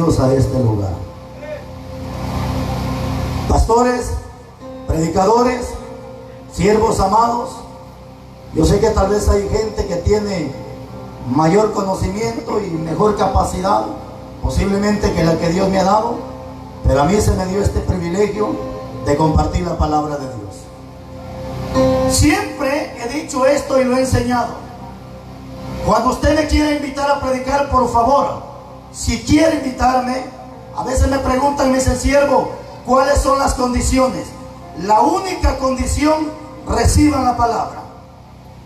A este lugar. Pastores, predicadores, siervos amados, yo sé que tal vez hay gente que tiene mayor conocimiento y mejor capacidad, posiblemente que la que Dios me ha dado, pero a mí se me dio este privilegio de compartir la palabra de Dios. Siempre he dicho esto y lo he enseñado. Cuando usted me quiera invitar a predicar, por favor, si quiere invitarme, a veces me preguntan, me dicen, siervo, ¿cuáles son las condiciones? La única condición, reciban la palabra.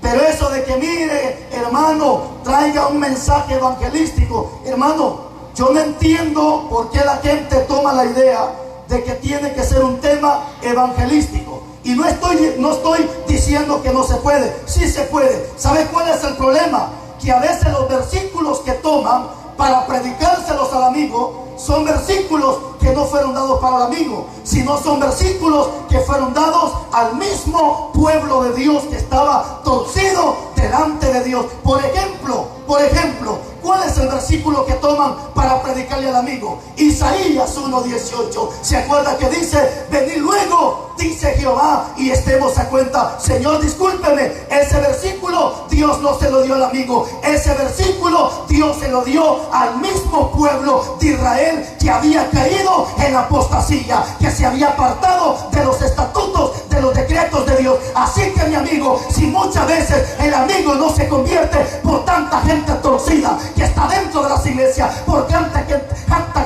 Pero eso de que mire, hermano, traiga un mensaje evangelístico, hermano, yo no entiendo por qué la gente toma la idea de que tiene que ser un tema evangelístico. Y no estoy diciendo que no se puede, sí se puede. ¿Sabe cuál es el problema? Que a veces los versículos que toman para predicárselos al amigo son versículos que no fueron dados para el amigo, sino son versículos que fueron dados al mismo pueblo de Dios que estaba torcido delante de Dios. Por ejemplo, ¿cuál es el versículo que toman para predicarle al amigo? Isaías 1:18. ¿Se acuerda que dice, venid luego, dice Jehová, y estemos a cuenta? Señor, discúlpeme, ese versículo Dios no se lo dio al amigo. Ese versículo Dios se lo dio al mismo pueblo de Israel que había caído en la apostasía, que se había apartado de los estatutos, de los decretos de Dios. Así que, mi amigo, si muchas veces el amigo no se convierte por tanta gente torcida que está dentro de las iglesias, por tanta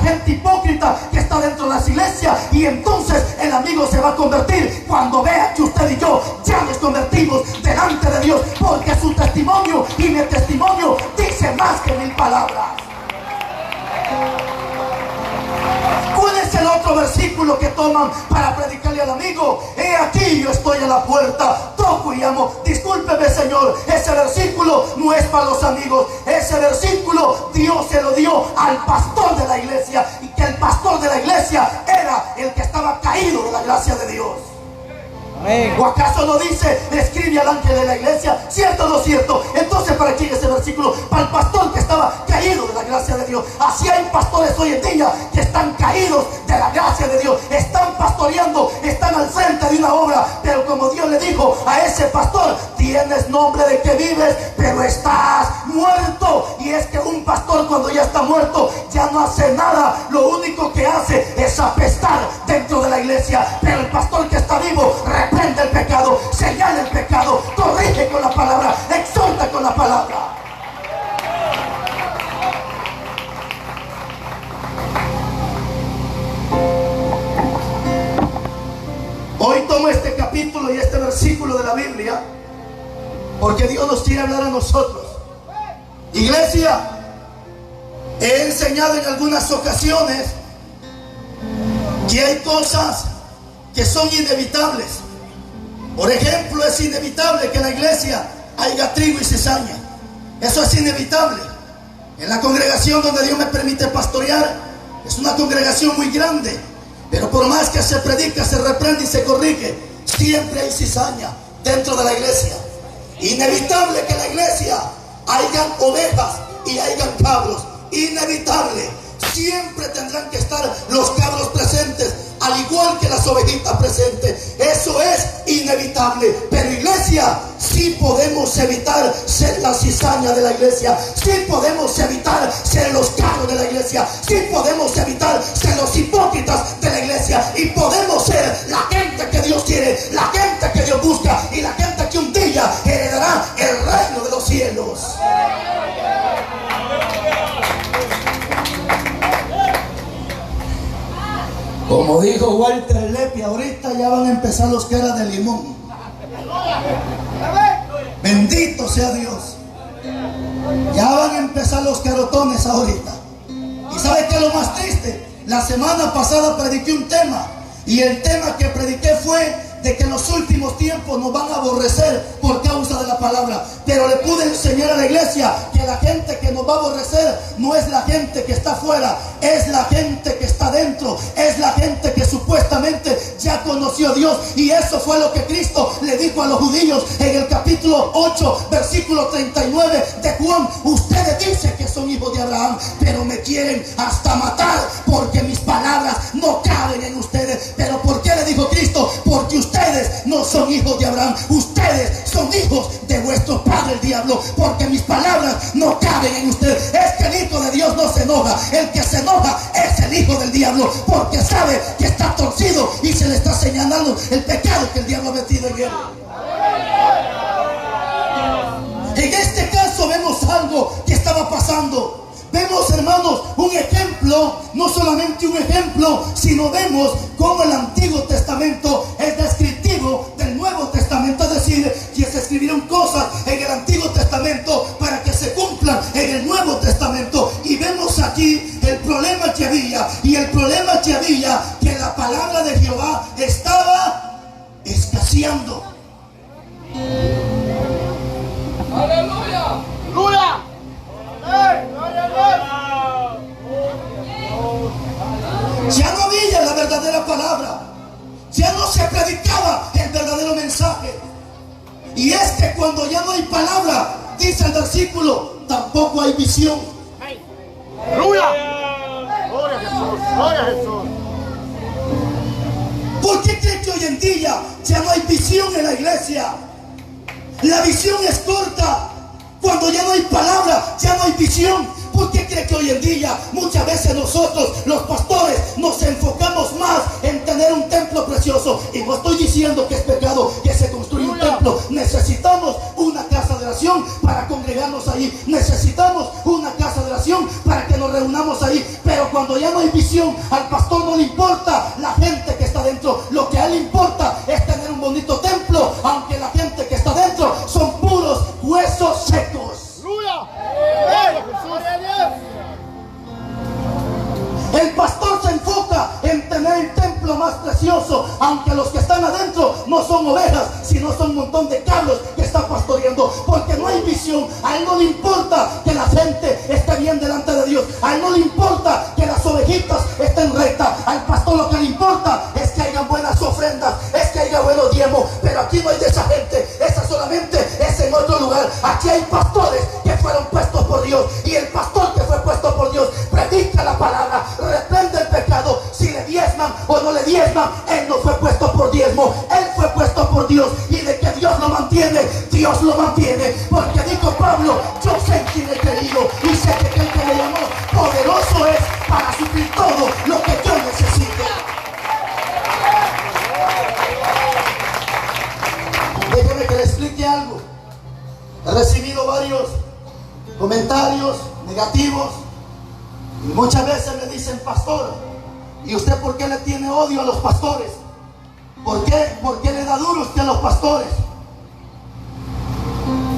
gente hipócrita que está dentro de las iglesias, y entonces el amigo se va a convertir cuando vea que usted y yo ya nos convertimos delante de Dios, porque su testimonio y mi testimonio dice más que 1000 palabras. ¿Cuál es el otro versículo que toman para predicarle al amigo? He aquí, yo estoy a la puerta, toco y llamo. Discúlpeme, Señor, ese versículo no es para los amigos. Ese versículo Dios se lo dio al pastor de la iglesia, y que el pastor de la iglesia era el que estaba caído de la gracia de Dios. ¿O acaso no dice, escribe al ángel de la iglesia? ¿Cierto o no cierto? Entonces, ¿para quién ese versículo? Para el pastor que estaba caído de la gracia de Dios. Así hay pastores hoy en día que están caídos de la gracia de Dios, están pastoreando, están al frente de una obra, pero como Dios le dijo a ese pastor, tienes nombre de que vives, pero estás muerto. Y es que un pastor, cuando ya está muerto, ya no hace nada, lo único que hace es apestar dentro de la iglesia. Pero el pastor que está vivo reprende el pecado, señala el pecado, corrige con la palabra, exhorta con la palabra. Hoy tomo este capítulo y este versículo de la Biblia porque Dios nos quiere hablar a nosotros. Iglesia, he enseñado en algunas ocasiones que hay cosas que son inevitables. Por ejemplo, es inevitable que en la iglesia haya trigo y cizaña. Eso es inevitable. En la congregación donde Dios me permite pastorear, es una congregación muy grande, pero por más que se predica, se reprende y se corrige, siempre hay cizaña dentro de la iglesia. Inevitable que en la iglesia hayan ovejas y hayan cabros. Inevitable. Siempre tendrán que estar los cabros presentes, al igual que las ovejitas presentes. Eso es inevitable. Pero iglesia, sí podemos evitar ser la cizaña de la iglesia. Sí podemos evitar ser los cabros de la iglesia. Sí podemos evitar ser los hipócritas de la iglesia. Y podemos ser la gente que Dios quiere, la gente que Dios busca, y la gente que un día heredará el reino de los cielos. Como dijo Walter Leppi, ahorita ya van a empezar los caras de limón. Bendito sea Dios. Ya van a empezar los carotones ahorita. ¿Y sabe qué es lo más triste? La semana pasada prediqué un tema, y el tema que prediqué fue de que en los últimos tiempos nos van a aborrecer por causa de la palabra. Pero le pude enseñar a la iglesia que la gente que nos va a aborrecer no es la gente que está afuera, es la gente que está está dentro es la gente que supuestamente ya conoció a Dios. Y eso fue lo que Cristo le dijo a los judíos en el capítulo 8, versículo 39 de Juan. Ustedes dicen que son hijos de Abraham, pero me quieren hasta matar porque mis palabras no caben en ustedes. Pero ¿por qué le dijo Cristo? Porque ustedes no son hijos de Abraham, ustedes son hijos de vuestro padre el diablo, porque mis palabras no caben en ustedes. Es que el hijo de Dios no se enoja, el que se enoja es el hijo del diablo, porque sabe que está torcido y se le está señalando el pecado que el diablo ha metido en él. En este caso vemos algo que estaba pasando. Vemos, hermanos, un ejemplo, no solamente un ejemplo, sino vemos cómo el Antiguo Testamento es descriptivo del Nuevo Testamento. Es decir, que se escribieron cosas en el Antiguo Testamento para que se cumplan en el Nuevo Testamento. Y vemos aquí el problema que había. Y el problema que había, que la palabra de Jehová estaba escaseando. ¡Aleluya! ¡Aleluya! Ya no había la verdadera palabra, ya no se predicaba el verdadero mensaje. Y es que cuando ya no hay palabra, dice el versículo, tampoco hay visión. ¡Aleluya! ¡Gloria a Jesús! ¡Gloria a Jesús! ¿Por qué creen que hoy en día ya no hay visión en la iglesia? La visión es corta. Cuando ya no hay palabra, ya no hay visión. ¿Por qué cree que hoy en día muchas veces nosotros, los pastores, nos enfocamos más en tener un templo precioso? Y no estoy diciendo que es pecado que se construya un templo. Necesitamos una casa de oración para congregarnos ahí. Necesitamos una casa de oración para que nos reunamos ahí. Pero cuando ya no hay visión, al pastor no le importa la gente que está dentro. Lo que a él le importa es tener un bonito templo, aunque la gente que está dentro son puros huesos secos. El pastor se enfoca en tener el templo más precioso, aunque los que están adentro no son ovejas, sino son un montón de cabros que están pastoreando, porque no hay visión. A él no le importa que la gente esté bien delante de Dios, a él no le importa que las ovejitas estén rectas. Al pastor lo que le importa es que haya buenas ofrendas, es que haya buenos diezmos. Pero aquí no hay de esa gente, esa solamente es en otro lugar. Aquí hay pastores que fueron puestos por Dios, y el pastor que fue puesto por Dios predica la palabra, reprende el pecado. Si le diezman o no le diezman, él no fue puesto por diezmo, él fue puesto por Dios. Y de que Dios lo mantiene, Dios lo mantiene. Porque dijo Pablo, yo sé quién he querido y sé que aquel que me llamó poderoso es para suplir todo lo que yo necesite. Déjeme que le explique algo. He recibido varios comentarios negativos y muchas veces me dicen: pastor, ¿y usted por qué le tiene odio a los pastores? ¿Por qué le da duro usted a los pastores?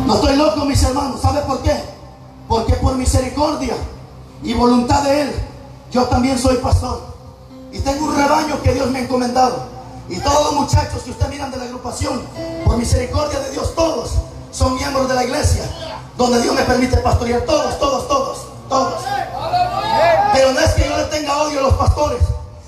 No estoy loco, mis hermanos. ¿Sabe por qué? Porque por misericordia y voluntad de Él, yo también soy pastor y tengo un rebaño que Dios me ha encomendado. Y todos los muchachos que ustedes miran de la agrupación, por misericordia de Dios, todos son miembros de la iglesia donde Dios me permite pastorear. Todos. Pero no es que yo le tenga odio a los pastores,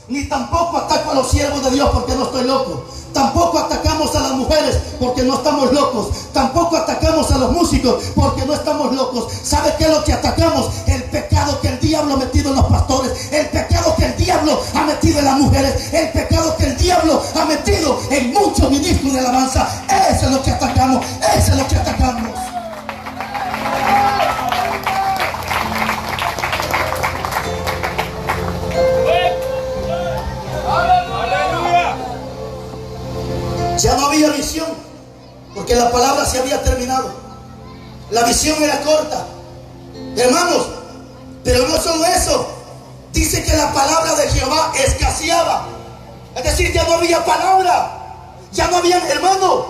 ni tampoco ataco a los siervos de Dios porque no estoy loco. Tampoco atacamos a las mujeres porque no estamos locos. Tampoco atacamos a los músicos porque no estamos locos. ¿Sabe qué es lo que atacamos? El pecado que el diablo ha metido en los pastores, el pecado que el diablo ha metido en las mujeres, el pecado que el diablo ha metido en muchos ministros de alabanza. Eso es lo que atacamos, eso es lo que atacamos. Ya no había visión, porque la palabra se había terminado. La visión era corta, hermanos. Pero no solo eso, dice que la palabra de Jehová escaseaba. Es decir, ya no había palabra, ya no había, hermano.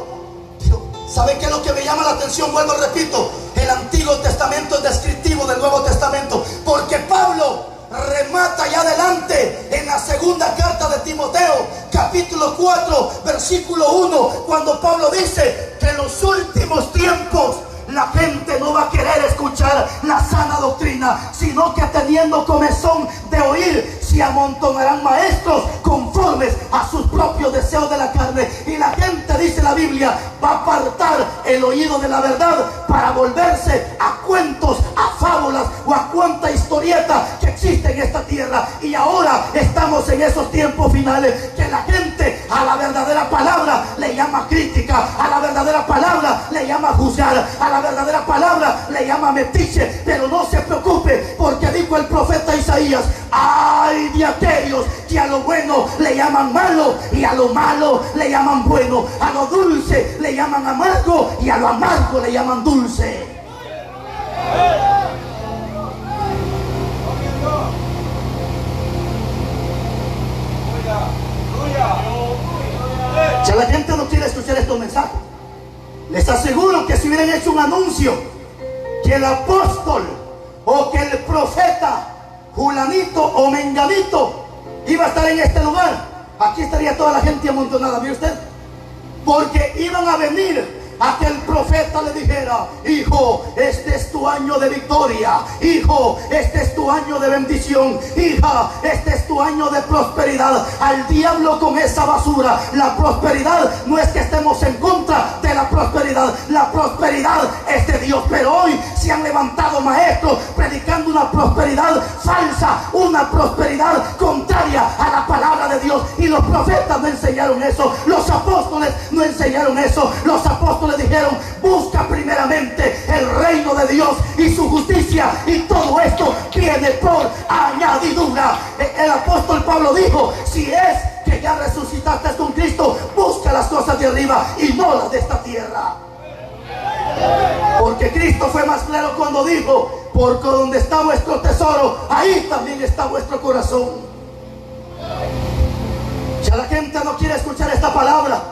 Pero ¿sabe qué es lo que me llama la atención? Bueno, repito, el Antiguo Testamento es descriptivo del Nuevo Testamento, porque Pablo remata ya adelante en la segunda carta de Timoteo, capítulo 4, versículo 1, cuando Pablo dice que en los últimos tiempos la gente no va a querer escuchar la sana doctrina, sino que teniendo comezón de oír, se se amontonarán maestros conformes a sus propios deseos de la carne. Y la gente, dice la Biblia, va a apartar el oído de la verdad para volverse a cuentos, a fábulas o a cuanta historieta que existe en esta tierra. Y ahora estamos en esos tiempos finales que la gente a la verdadera palabra le llama crítica, a la verdadera palabra le llama juzgar, a la verdadera palabra le llama metiche. Pero no se preocupe, porque dijo el profeta Isaías: ay de aquellos que a lo bueno le llaman malo y a lo malo le llaman bueno, a lo dulce le llaman amargo y a lo amargo le llaman dulce. Si la gente no quiere escuchar estos mensajes, les aseguro que si hubieran hecho un anuncio que el apóstol o que el profeta Julanito o Menganito iba a estar en este lugar, aquí estaría toda la gente amontonada. ¿Ve usted? Porque iban a venir a que el profeta le dijera: hijo, este es tu año de victoria. Hijo, este es tu año de bendición. Hija, este es tu año de prosperidad. Al diablo con esa basura. La prosperidad no es que estemos en contra de la prosperidad. La prosperidad es de Dios. Pero hoy se han levantado maestros predicando una prosperidad falsa, una prosperidad contraria a la palabra de Dios. Y los profetas no enseñaron eso. Los apóstoles no enseñaron eso. Los apóstoles dijeron: busca primeramente el reino de Dios y su justicia, y todo esto viene por añadidura. El apóstol Pablo dijo: si es que ya resucitaste con Cristo, busca las cosas de arriba y no las de esta tierra. Porque Cristo fue más claro cuando dijo: porque donde está vuestro tesoro, ahí también está vuestro corazón. Si la gente no quiere escuchar esta palabra,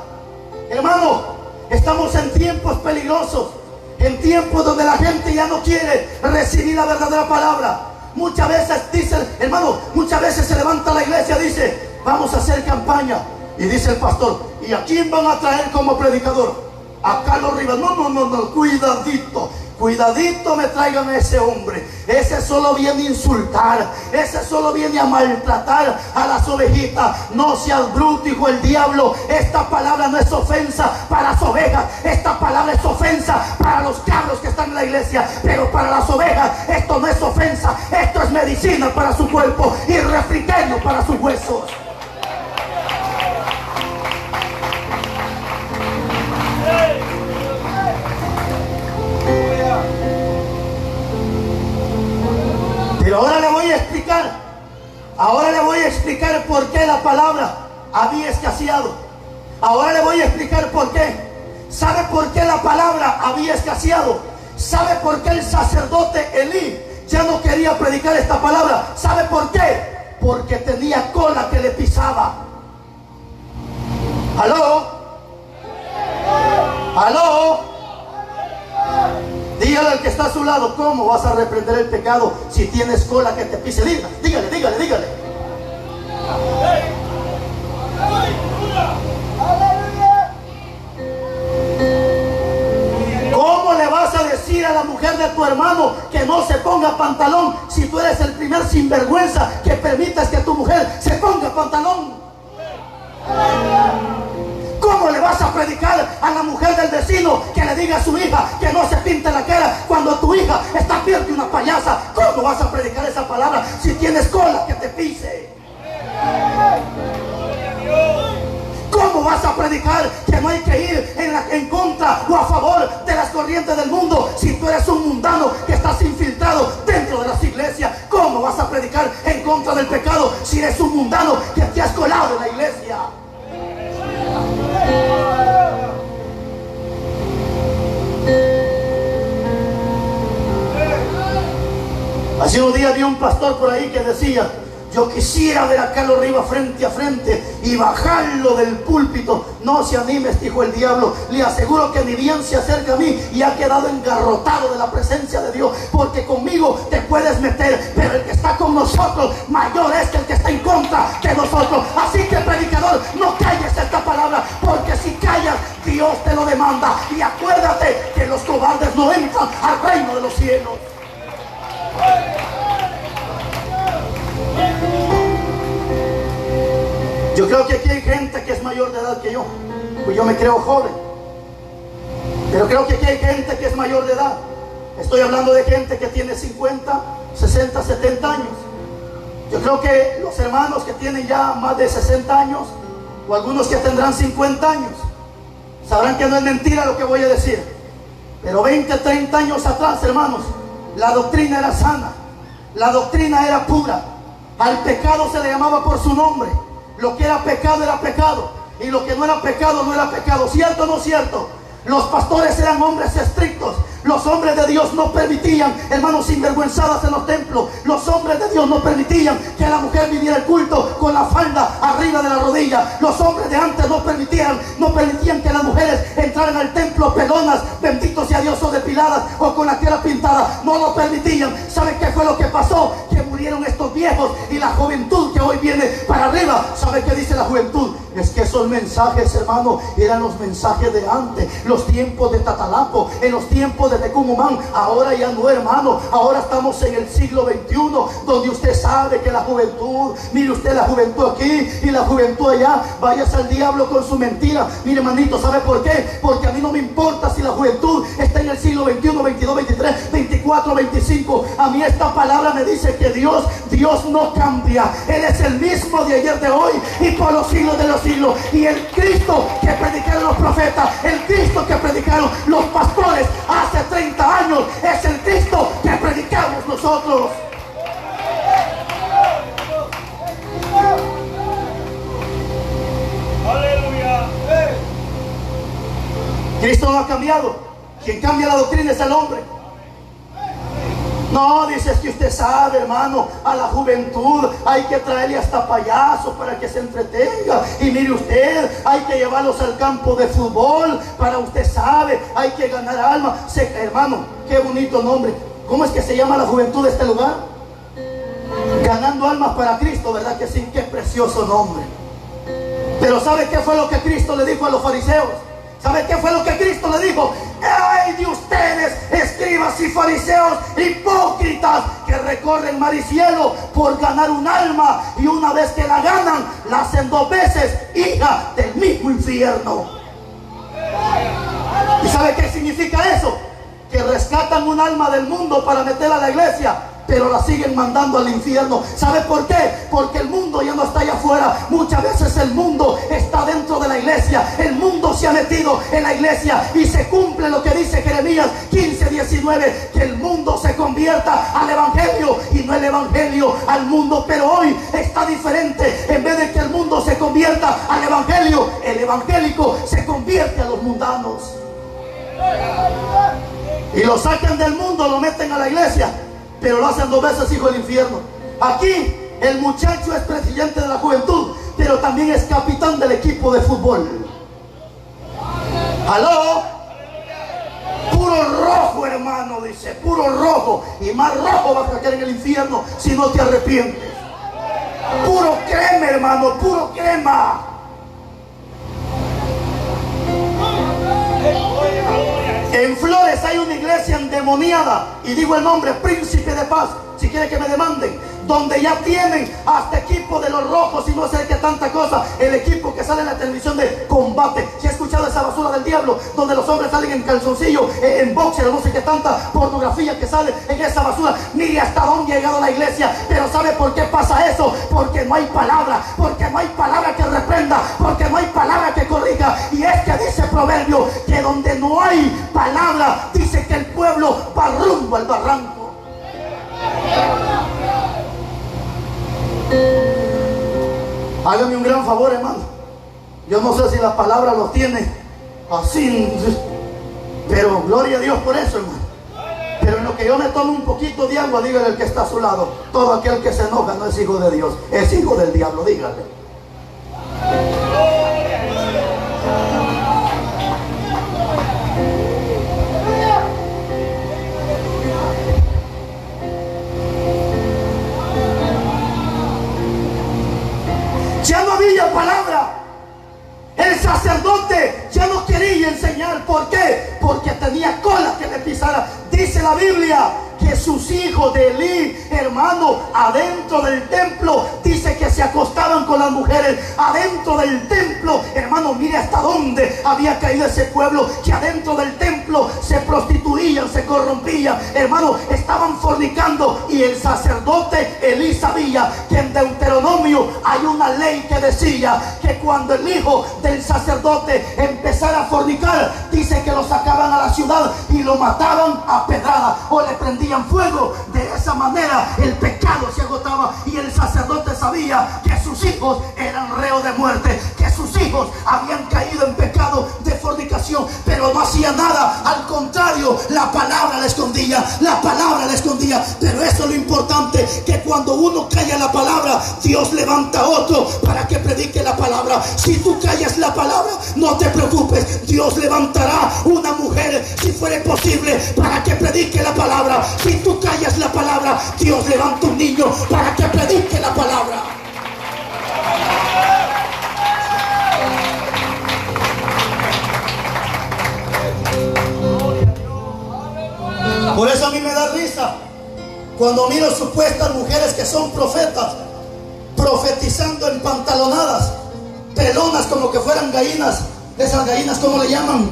hermano, estamos en tiempos peligrosos, en tiempos donde la gente ya no quiere recibir la verdadera palabra. Muchas veces dicen, hermano, muchas veces se levanta la iglesia y dice: vamos a hacer campaña. Y dice el pastor: ¿y a quién van a traer como predicador? A Carlos Rivas. No, cuidadito. Cuidadito me traigan a ese hombre. Ese solo viene a insultar. Ese solo viene a maltratar a las ovejitas. No seas bruto, hijo del diablo. Esta palabra no es ofensa para las ovejas. Esta palabra es ofensa para los cabros que están en la iglesia. Pero para las ovejas esto no es ofensa. Esto es medicina para su cuerpo y refrigerio para sus huesos. Pero ahora le voy a explicar. Ahora le voy a explicar por qué la palabra había escaseado. Ahora le voy a explicar por qué. ¿Sabe por qué la palabra había escaseado? ¿Sabe por qué el sacerdote Elí ya no quería predicar esta palabra? ¿Sabe por qué? Porque tenía cola que le pisaba. ¿Aló? ¿Aló? Dígale al que está a su lado: ¿cómo vas a reprender el pecado si tienes cola que te pise? Dígale. ¿Cómo le vas a decir a la mujer de tu hermano que no se ponga pantalón si tú eres el primer sinvergüenza que permitas que tu mujer se ponga pantalón? ¿Cómo le vas a predicar a la mujer del vecino que le diga a su hija que no se pinte la cara cuando tu hija está peor que una payasa? ¿Cómo vas a predicar esa palabra si tienes cola que te pise? ¿Cómo vas a predicar que no hay que ir en contra o a favor de las corrientes del mundo si tú eres un mundano que estás infiltrado dentro de las iglesias? ¿Cómo vas a predicar en contra del pecado si eres un mundano que te has colado en la iglesia? Hace unos días vi un pastor por ahí que decía: yo quisiera ver a Carlos Rivas frente a frente y bajarlo del púlpito. No se animes, dijo el diablo. Le aseguro que ni bien se acerca a mí y ha quedado engarrotado de la presencia de Dios. Porque conmigo te puedes meter, pero el que está con nosotros mayor es que el que está en contra de nosotros. Así que, predicador, no calles esta palabra, porque si callas, Dios te lo demanda. Y acuérdate que los cobardes no entran al reino de los cielos. Yo creo que aquí hay gente que es mayor de edad que yo. Pues yo me creo joven. Pero creo que aquí hay gente que es mayor de edad. Estoy hablando de gente que tiene 50, 60, 70 años. Yo creo que los hermanos que tienen ya más de 60 años, o algunos que tendrán 50 años, sabrán que no es mentira lo que voy a decir. Pero 20, 30 años atrás, hermanos, la doctrina era sana, la doctrina era pura. Al pecado se le llamaba por su nombre. Lo que era pecado, y lo que no era pecado, no era pecado. ¿Cierto o no cierto? Los pastores eran hombres estrictos. Los hombres de Dios no permitían, hermanos, sinvergüenzadas en los templos. Los hombres de Dios no permitían que la mujer viviera el culto con la falda arriba de la rodilla. Los hombres de antes no permitían que las mujeres entraran al templo pelonas, bendito sea Dios, o depiladas o con la cara pintada. No lo permitían. ¿Saben qué fue lo que pasó? Que murieron estos viejos y la juventud que hoy viene para arriba. ¿Sabe qué dice la juventud? Es que esos mensajes, hermano, eran los mensajes de antes, los tiempos de Tatalapo, en los tiempos de Tecumumán. Ahora ya no, hermano. Ahora estamos en el siglo XXI, donde usted sabe que la juventud, mire usted, la juventud aquí y la juventud allá, váyase al diablo con su mentira. Mire, hermanito, ¿sabe por qué? Porque a mí no me importa si la juventud está en el siglo XXI, XXII, XXIII, XXIV, XXV. A mí esta palabra me dice que Dios no cambia. Él es el mismo de ayer, de hoy y por los siglos de los siglos. Y el Cristo que predicaron los profetas, el Cristo que predicaron los pastores hace 30 años, es el Cristo que predicamos nosotros. Aleluya. Cristo no ha cambiado. Quien cambia la doctrina es el hombre. No, dices que usted sabe, hermano, a la juventud hay que traerle hasta payasos para que se entretenga. Y mire usted, hay que llevarlos al campo de fútbol para, usted sabe, hay que ganar alma. Hermano, qué bonito nombre. ¿Cómo es que se llama la juventud de este lugar? Ganando almas para Cristo, ¿verdad que sí? Qué precioso nombre. Pero ¿sabe qué fue lo que Cristo le dijo a los fariseos? ¿Sabe qué fue lo que Cristo le dijo? ¡Ay de ustedes, escribas y fariseos hipócritas, que recorren mar y cielo por ganar un alma, y una vez que la ganan, la hacen 2 veces hija del mismo infierno! ¿Y sabe qué significa eso? Que rescatan un alma del mundo para meterla a la iglesia, pero la siguen mandando al infierno. ¿Sabe por qué? Porque el mundo ya no está allá afuera. Muchas veces el mundo está dentro de la iglesia. El mundo se ha metido en la iglesia y se cumple lo que dice Jeremías 15:19, que el mundo se convierta al evangelio y no el evangelio al mundo. Pero hoy está diferente. En vez de que el mundo se convierta al evangelio, el evangélico se convierte a los mundanos. Y lo sacan del mundo, lo meten a la iglesia, pero lo hacen 2 veces hijo del infierno. Aquí el muchacho es presidente de la juventud, pero también es capitán del equipo de fútbol. ¿Aló? Puro rojo, hermano, dice, puro rojo. Y más rojo vas a caer en el infierno si no te arrepientes. Puro crema, hermano, puro crema. En Flores hay una iglesia endemoniada, y digo el nombre, Príncipe de Paz, si quiere que me demanden, donde ya tienen hasta equipo de los rojos y no sé qué tanta cosa, el equipo que sale en la televisión de combate. Si ha escuchado esa basura del diablo, donde los hombres salen en calzoncillo, en boxer, no sé qué tanta pornografía que sale en esa basura. Mire hasta dónde ha llegado la iglesia. Pero ¿sabe por qué pasa eso? Porque no hay palabra, porque no hay palabra que reprenda, porque no hay palabra que corrija. Y es que dice Proverbio que donde no hay palabra, dice que el pueblo va rumbo al barranco. Hágame un gran favor, hermano. Yo no sé si la palabra lo tiene así, pero gloria a Dios por eso, hermano. Pero en lo que yo me tomo un poquito de agua, dígale al que está a su lado: todo aquel que se enoja no es hijo de Dios, es hijo del diablo, dígale. Ya no había palabra. El sacerdote ya no quería enseñar. ¿Por qué? Porque tenía cola que le pisara. Dice la Biblia que sus hijos de Elí, hermano, adentro del templo, dice que se acostaban con las las mujeres adentro del templo. Hermano, mire hasta dónde había caído ese pueblo, que adentro del templo se prostituían, se corrompían. Hermano, estaban fornicando, y el sacerdote Elí sabía que en Deuteronomio hay una ley que decía que cuando el hijo del sacerdote empezara a fornicar, dice que lo sacaban a la ciudad y lo mataban a pedrada o le prendían fuego. De esa manera el pecado se agotaba, y el sacerdote sabía que sus hijos eran reos de muerte, que sus hijos habían caído en pecado de fornicación, pero no hacía nada. Al contrario, la palabra le escondía, la palabra le escondía. Pero eso es lo importante, que cuando uno calla la palabra, Dios levanta a otro para que predique la palabra. Si tú callas la palabra, no te preocupes, Dios levantará una mujer, si fuere posible, para que predique la palabra. Si tú callas la palabra, Dios levanta un niño para que predique la palabra. Por eso a mí me da risa cuando miro supuestas mujeres que son profetas, profetizando en pantalonadas, pelonas como que fueran gallinas. Esas gallinas, ¿cómo le llaman?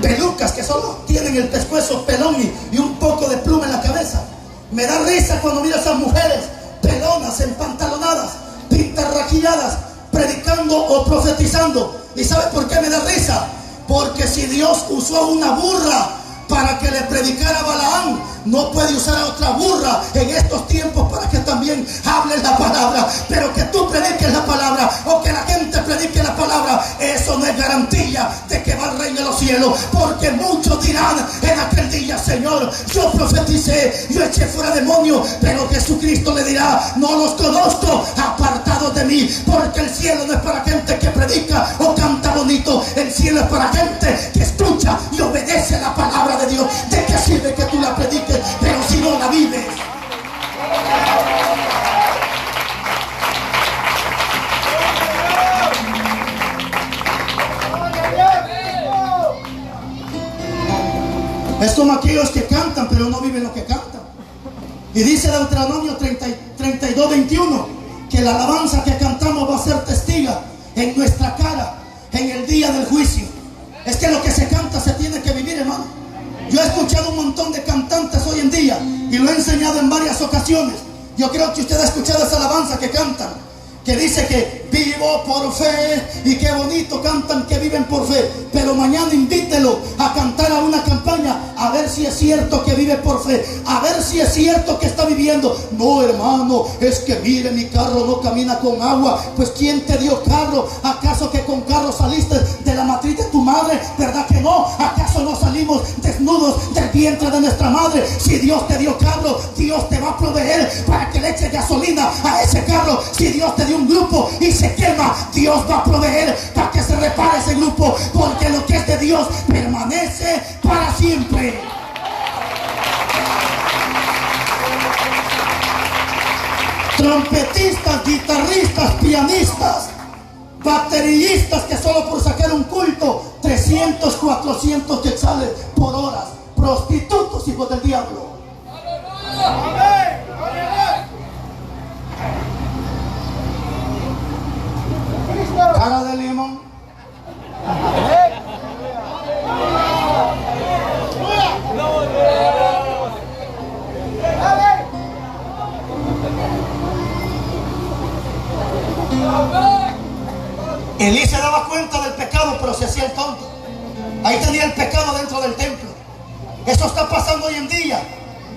Pelucas, que solo tienen el pescuezo pelón y un poco de pluma en la cabeza. Me da risa cuando miro a esas mujeres pelonas, empantalonadas, pintarraquilladas, predicando o profetizando. ¿Y sabe por qué me da risa? Porque si Dios usó a una burra para que le predicara a Balaam, no puede usar a otra burra en estos tiempos para que también hable la palabra. Pero que tú prediques la palabra, o que la gente predique la palabra, eso no es garantía de que va al reino de los cielos. Porque muchos dirán en aquel día: Señor, yo profeticé, yo eché fuera demonios. Pero Jesucristo le dirá: no los conozco, apartados de mí. Porque el cielo no es para gente que predica o canta bonito, el cielo es para gente que escucha y obedece la palabra de Dios. ¿De qué sirve que tú la prediques, pero si no la vives? Es como aquellos que cantan pero no viven lo que cantan. Y dice Deuteronomio 32:21 que la alabanza que cantamos va a ser testiga en nuestra cara en el día del juicio. Es que lo que se canta se tiene que vivir, hermano. Yo he escuchado un montón de cantantes hoy en día y lo he enseñado en varias ocasiones. Yo creo que usted ha escuchado esa alabanza que cantan, que dice que vivo por fe, y qué bonito cantan que viven por fe. Pero mañana invítelo a cantar a una campaña, a ver si es cierto que vive por fe, a ver si es cierto que está viviendo. No, hermano, es que mire, mi carro no camina con agua. Pues ¿quién te dio carro? ¿Acaso que con carro saliste de la matriz de tu madre? ¿Verdad que no? ¿Acaso no salimos desnudos del vientre de nuestra madre? Si Dios te dio carro, Dios te va a proveer para que le eches gasolina a ese carro. Si Dios te dio un grupo y se quema, Dios va a proveer para que se repare ese grupo, porque lo que es de Dios permanece para siempre. Trompetistas, guitarristas, pianistas, baterillistas que solo por sacar un culto 300, 400 quetzales por horas. Prostitutos, hijos del diablo. Cara de limón. Elí se daba cuenta del pecado, pero se hacía el tonto. Ahí tenía el pecado dentro del templo. Eso está pasando hoy en día.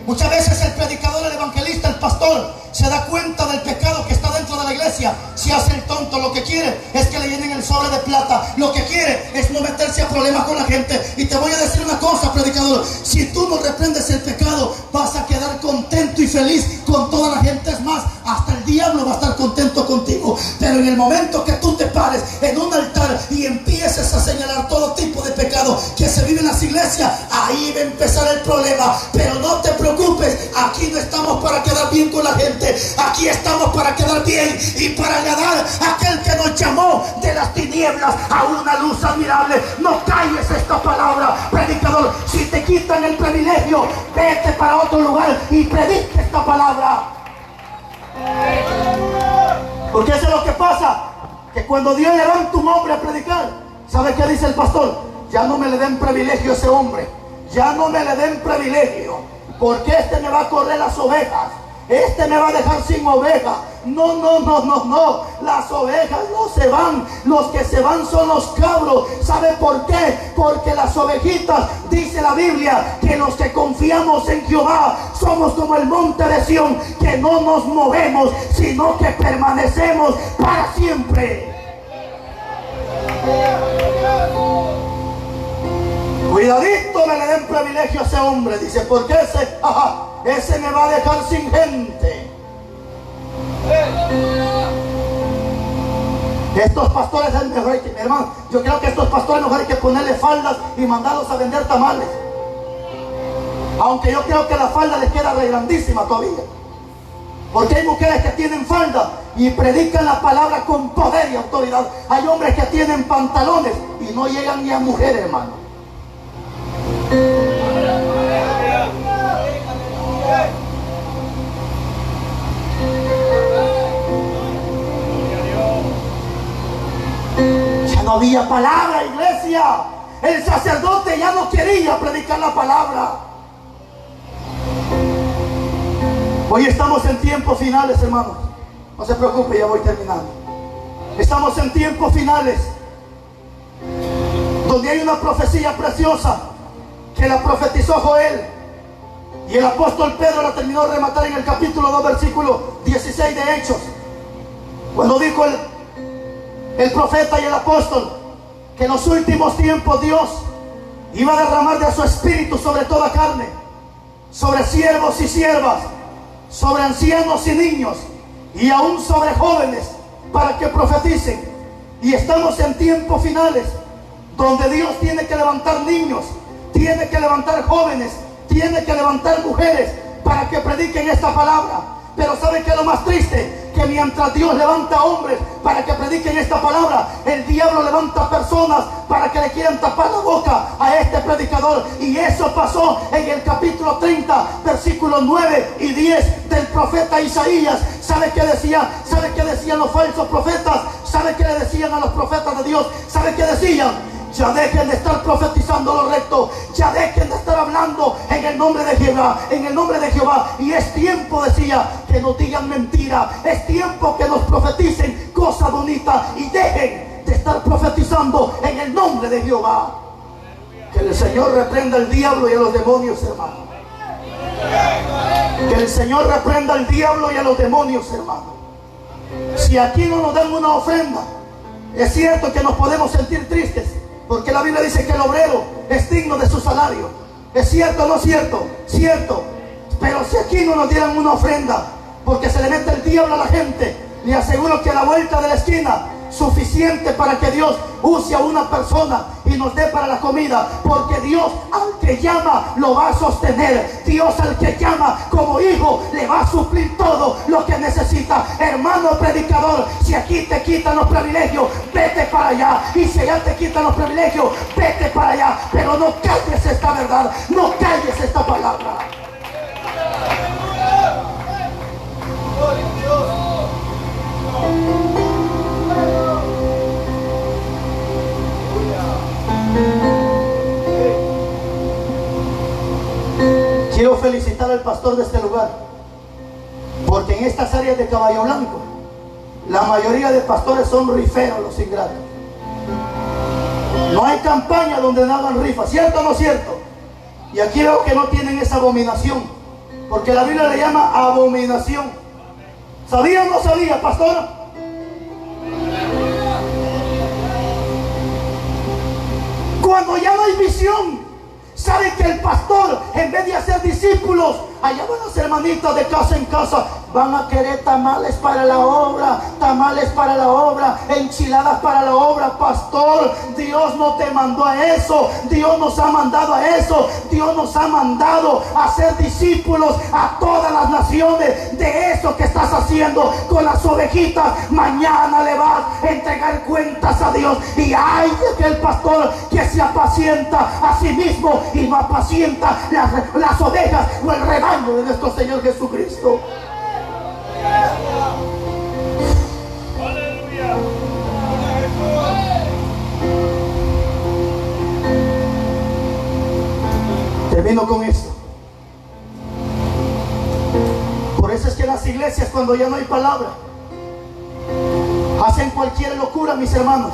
Muchas veces el predicador, el evangelista, el pastor se da cuenta del pecado que está dentro de la iglesia, se hace el tonto. Lo que quiere es que le llenen el sobre de plata, lo que quiere es no meterse a problemas con la gente. Y te voy a decir una cosa, predicador: si tú no reprendes el pecado, vas a quedar contento y feliz con toda la gente. Es más, hasta el diablo va a estar contento contigo. Pero en el momento que tú te pares en un altar y empieces a señalar todo tipo de pecado que se vive en las iglesias, ahí va a empezar el problema. Pero no te preocupes, aquí no estamos para quedar bien con la gente, aquí estamos para quedar bien y para agradar a aquel que nos llamó de las tinieblas a una luz admirable. No calles esta palabra, predicador. Si te quitan el privilegio, vete para otro lugar y predica esta palabra. Porque eso es lo que pasa, que cuando Dios levanta un hombre a predicar, ¿sabe qué dice el pastor? Ya no me le den privilegio a ese hombre, ya no me le den privilegio, porque este me va a correr las ovejas, este me va a dejar sin ovejas. No, no, no, no, no. Las ovejas no se van. Los que se van son los cabros. ¿Sabe por qué? Porque las ovejitas, dice la Biblia, que los que confiamos en Jehová somos como el monte de Sión, que no nos movemos, sino que permanecemos para siempre. Cuidadito me le den privilegio a ese hombre, dice, porque ese me va a dejar sin gente. Estos pastores es mejor, hermano, yo creo que estos pastores mejor hay que ponerle faldas y mandarlos a vender tamales. Aunque yo creo que la falda les queda re grandísima todavía. Porque hay mujeres que tienen falda y predican la palabra con poder y autoridad. Hay hombres que tienen pantalones y no llegan ni a mujeres, hermano. Ya no había palabra, iglesia. El sacerdote ya no quería predicar la palabra. Hoy estamos en tiempos finales, hermanos. No se preocupe, ya voy terminando. Estamos en tiempos finales, donde hay una profecía preciosa que la profetizó Joel, y el apóstol Pedro la terminó de rematar en el capítulo 2, versículo 16 de Hechos, cuando dijo el profeta y el apóstol que en los últimos tiempos Dios iba a derramar de su espíritu sobre toda carne, sobre siervos y siervas, sobre ancianos y niños, y aún sobre jóvenes, para que profeticen. Y estamos en tiempos finales, donde Dios tiene que levantar niños, tiene que levantar jóvenes, tiene que levantar mujeres para que prediquen esta palabra. Pero ¿saben qué es lo más triste? Que mientras Dios levanta hombres para que prediquen esta palabra, el diablo levanta personas para que le quieran tapar la boca a este predicador. Y eso pasó en el capítulo 30, versículos 9 y 10 del profeta Isaías. ¿Sabe qué decía? ¿Sabe qué decían los falsos profetas? ¿Sabe qué le decían a los profetas de Dios? ¿Sabe qué decían? Ya dejen de estar profetizando lo recto, ya dejen de estar hablando en el nombre de Jehová, en el nombre de Jehová. Y es tiempo, decía, que nos digan mentira, es tiempo que nos profeticen cosas bonitas y dejen de estar profetizando en el nombre de Jehová. Que el Señor reprenda al diablo y a los demonios, hermano. Que el Señor reprenda al diablo y a los demonios, hermano. Si aquí no nos dan una ofrenda, es cierto que nos podemos sentir tristes, porque la Biblia dice que el obrero es digno de su salario. ¿Es cierto o no es cierto? Cierto. Pero si aquí no nos dieran una ofrenda, porque se le mete el diablo a la gente, le aseguro que a la vuelta de la esquina, suficiente para que Dios use a una persona y nos dé para la comida. Porque Dios al que llama lo va a sostener. Dios al que llama como hijo le va a suplir todo lo que necesita. Hermano predicador, si aquí te quitan los privilegios, vete para allá. Y si allá te quitan los privilegios, vete para allá. Pero no calles esta verdad, no calles esta palabra. Quiero felicitar al pastor de este lugar, porque en estas áreas de Caballo Blanco la mayoría de pastores son riferos, los ingratos. No hay campaña donde no hagan rifas, ¿cierto o no cierto? Y aquí veo que no tienen esa abominación, porque la Biblia le llama abominación. ¿Sabía o no sabía, pastor? Cuando ya no hay visión, ¿saben que el pastor, en vez de hacer discípulos, allá van las hermanitas de casa en casa, van a querer tamales para la obra, tamales para la obra, enchiladas para la obra? Pastor, Dios no te mandó a eso. Dios nos ha mandado a eso. Dios nos ha mandado a ser discípulos a todas las naciones. De eso que estás haciendo con las ovejitas, mañana le vas a entregar cuentas a Dios. Y hay de aquel pastor que se apacienta a sí mismo y no apacienta las ovejas o el rebaño de nuestro Señor Jesucristo. Termino con esto. Por eso es que las iglesias, cuando ya no hay palabra, hacen cualquier locura, mis hermanos.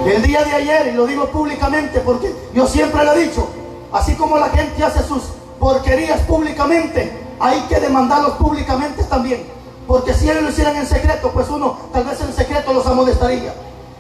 El día de ayer, y lo digo públicamente porque yo siempre lo he dicho, así como la gente hace sus porquerías públicamente, hay que demandarlos públicamente también. Porque si ellos lo hicieran en secreto, pues uno tal vez en secreto los amonestaría.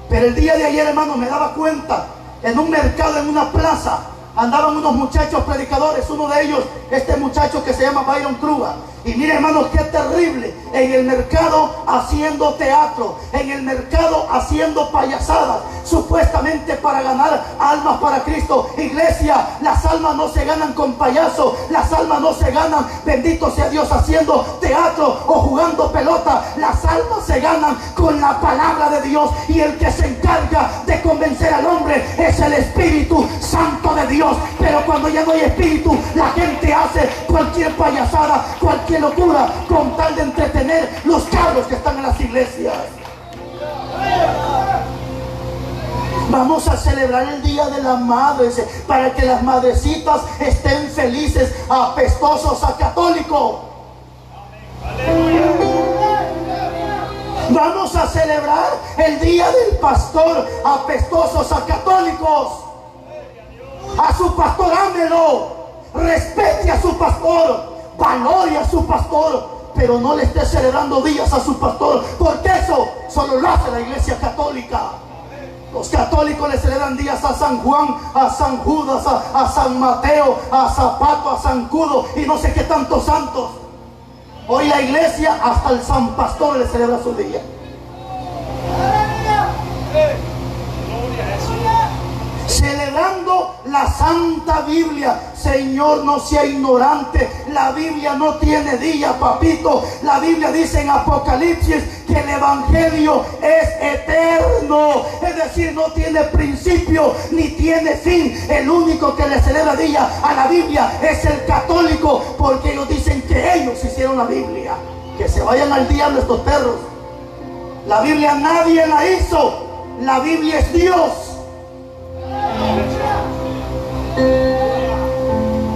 Pero el día de ayer, hermano, me daba cuenta, en un mercado, en una plaza, andaban unos muchachos predicadores. Uno de ellos, este muchacho que se llama Byron Kruger. Y mire, hermanos, qué terrible. En el mercado haciendo teatro, en el mercado haciendo payasadas, supuestamente para ganar almas para Cristo. Iglesia, las almas no se ganan con payasos, las almas no se ganan, bendito sea Dios, haciendo teatro o jugando pelota. Las almas se ganan con la palabra de Dios, y el que se encarga de convencer al hombre es el Espíritu Santo de Dios. Pero cuando ya no hay Espíritu, la gente hace cualquier payasada, cualquier locura, con tal de entretener los cabros que están en las iglesias. Vamos a celebrar el Día de las Madres para que las madrecitas estén felices, apestosos a católico. Vamos a celebrar el Día del Pastor, apestosos a católicos. A su pastor ámelo, respete a su pastor, valore a su pastor, pero no le esté celebrando días a su pastor, porque eso solo lo hace la iglesia católica. Los católicos le celebran días a San Juan, a San Judas, a San Mateo, a Zapato, a San Cudo y no sé qué tantos santos. Hoy la iglesia hasta el San Pastor le celebra su día. Celebrando la Santa Biblia. Señor, no sea ignorante. La Biblia no tiene día, papito. La Biblia dice en Apocalipsis que el Evangelio es eterno, es decir, no tiene principio ni tiene fin. El único que le celebra día a la Biblia es el católico, porque ellos dicen que ellos hicieron la Biblia. Que se vayan al diablo estos perros. La Biblia nadie la hizo. La Biblia es Dios.